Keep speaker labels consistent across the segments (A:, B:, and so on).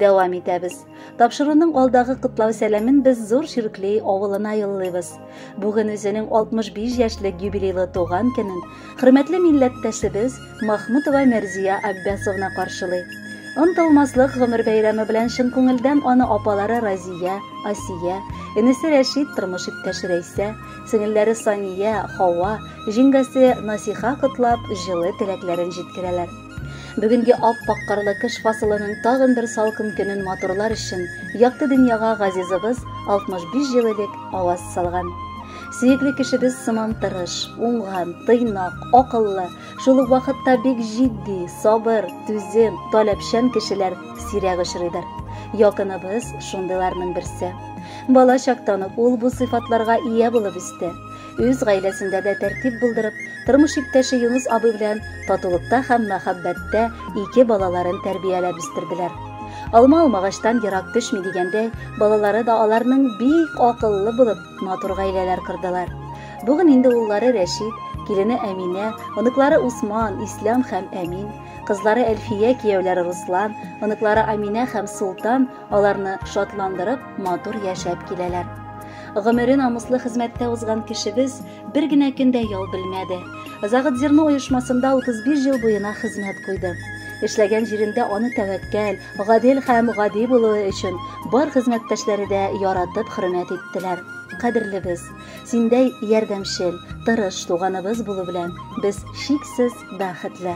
A: дәвам итәбез. Тапшыруның алдагы котлау сәламен без зур Ширклей авылына юллыйбыз. Бүген үзенең 65 яшьлек юбилейлы туган көнен хөрмәтле милләттәшебез Махмутова Мәрзия Аббасовна каршылый. Онтылмаслык гомер бәйрәме белән чын күңелдән аны апалары Разия, Асия, энесе Рәшид тормыш иптәше Рәйсә, сеңелләре Сания, Хава, җиңгәсе Насиха котлап, җылы теләкләрен җиткерәләр. Бүгенге ап-пак карлы кыш фасылының тагын бер салкын көнен матурлар өчен якты дөньяга газизыбыз 65 ел элек аваз салган. Сөекле кешебез сыман тырыш, уңган, тыйнак, акыллы, шул ук вакытта бик җитди, сабыр, түзем, таләпчән кешеләр сирәк очрыйдыр. Якыныбыз шундыйларның берсе. Бала чактан ук ул бу сыйфатларга ия булып үсте. Үз гаиләсендә дә тәртип булдырып, тормыш иптәше Юнус абый белән татулыкта һәм мәхәббәттә 2 балаларын тәрбияләп үстерделәр. Алма алмагачтан ерак төшми дигәндәй, балалары да аларның бик акыллы булып, матур гаиләләр кордылар. Бүген инде уллары Рәшид, килене Әминә, оныклары Усман, Ислам һәм Әмин, кызлары Әлфия, кияүләре Руслан, оныклары Аминә һәм Султан аларны шатландырып, матур яшәп киләләр. Гомерен намуслы хезмәттә узган кешебез бер генә көндә ял белмәде. Загыт зерно оешмасында 35 ел буена хезмәт куйды. Эшләгән җирендә аны тәвәккәл, гадил һәм гади булуы өчен бар хезмәттәшләре дә яратып хөрмәт иттеләр. Кадерлебез, синдәй ярдәмчел, тырыш туганыбыз булу белән без шиксез бәхетле.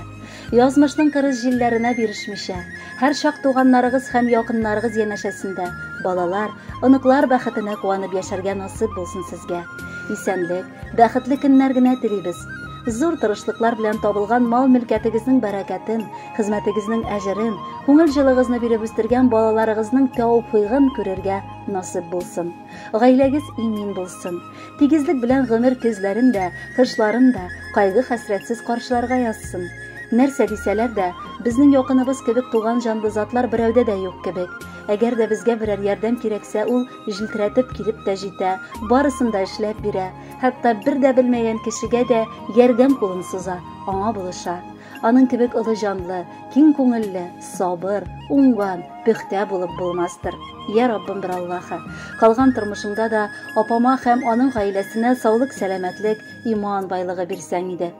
A: Язмышның кырыс җилләренә бирешмичә, һәр чак туганнарыгыз һәм якыннарыгыз янәшәсендә балалар, оныклар бәхетенә куанып яшәргә насыйп булсын сезгә. Исәнлек, бәхетле көннәр генә телибез. Зур тырышлыклар белән табылган мал-мөлкәтегезнең бәрәкәтен, хезмәтегезнең әҗерен, күңел җылыгызны биреп үстергән балаларыгызның тәвфыйгын күрергә насыйп булсын. Гаиләгез имин булсын. Тигезлек белән гомер көзләрен дә, кышларын да кайгы-хәсрәтсез каршыларга язсын. Нәрсә дисәләр дә, безнең якыныбыз кебек туган җанлы затлар берәүдә дә юк кебек. Әгәр дә безгә берәр ярдәм кирәксә, ул җилтерәтеп килеп тә җитә, барысын да эшләп бирә. Хәтта бер дә белмәгән кешегә дә ярдәм кулын суза, аңа булыша. Аның кебек олы җанлы, киң күңелле, сабыр, уңган, пөхтә булып булмастыр. Я Раббым бер Аллаһы, калган тормышында да апама һәм аның гаиләсенә саулык, сәламәтлек, иман байлыгы бирсәң иде.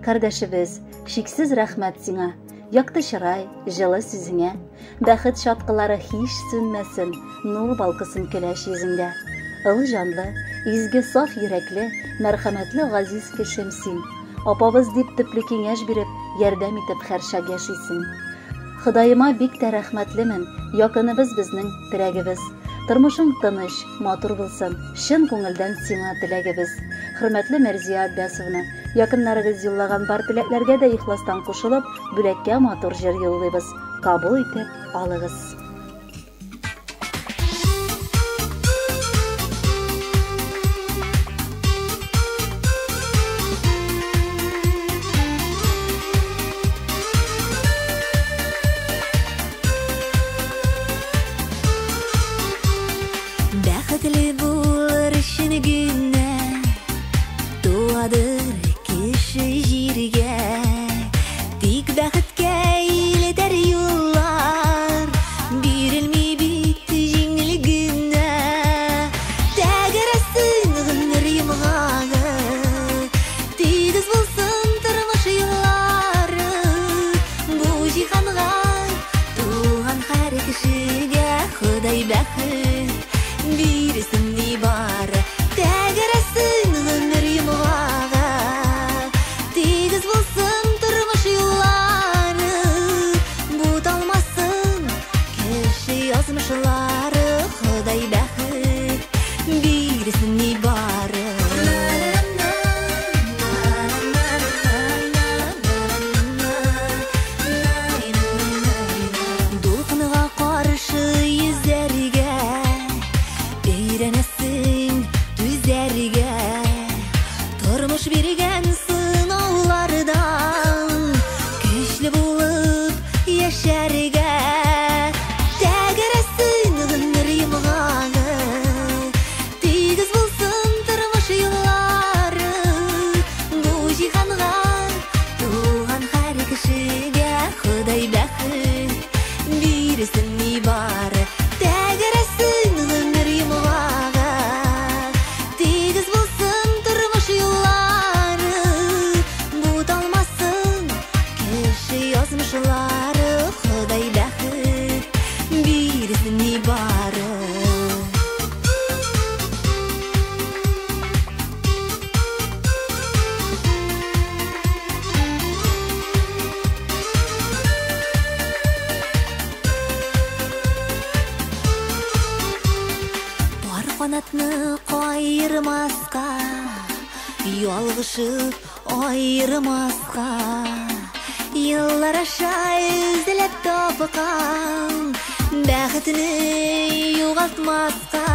A: Кардәшебез, шиксез рәхмәт сиңа. Якты чырай, җылы сүзеңә, бәхет шаткылары һич сүнмәсен, нур балкысын көләч йөзеңдә. Олы җанлы, изге саф йөрәкле, мәрхәмәтле газиз кешем син. Апабыз дип төпле киңәш биреп, ярдәм итеп һәрчак яшисең. Ходаема бик тә рәхмәтлемен, якыныбыз безнең терәгебез. Тормышың тыныч, матур булсын, чын күңелдән сиңа теләгебез. Хөрмәтле Мәрзия Аббасовна, якыннарыгыз юллаган бар теләкләргә дә ихластан кушылып, бүләккә матур җыр юллыйбыз. Кабул итеп алыгыз.
B: Бәхетле булыр өчен генә туадыр кеше җиргә, тик бәхеткә илтәр юллар, бирелми бит җиңел генә. Тәгәрәсен гомер йомгагы, тигез булсын тормыш юллары, бу җиһанга туган һәр кешегә Ходай бәхет бирсен ни бар. Тәгәрәсен гомер йомгага, тигез булсын тормыш юллары, буталмасын кеше язмышлары, Ходай бәхет бирсен ни бар. Дулкынга каршы йөзәргә Kanatını koyırmaska, yolgışıp ayırmaska, yıllar aşağı izlep topukan, bäxtini yo'g'altmaska.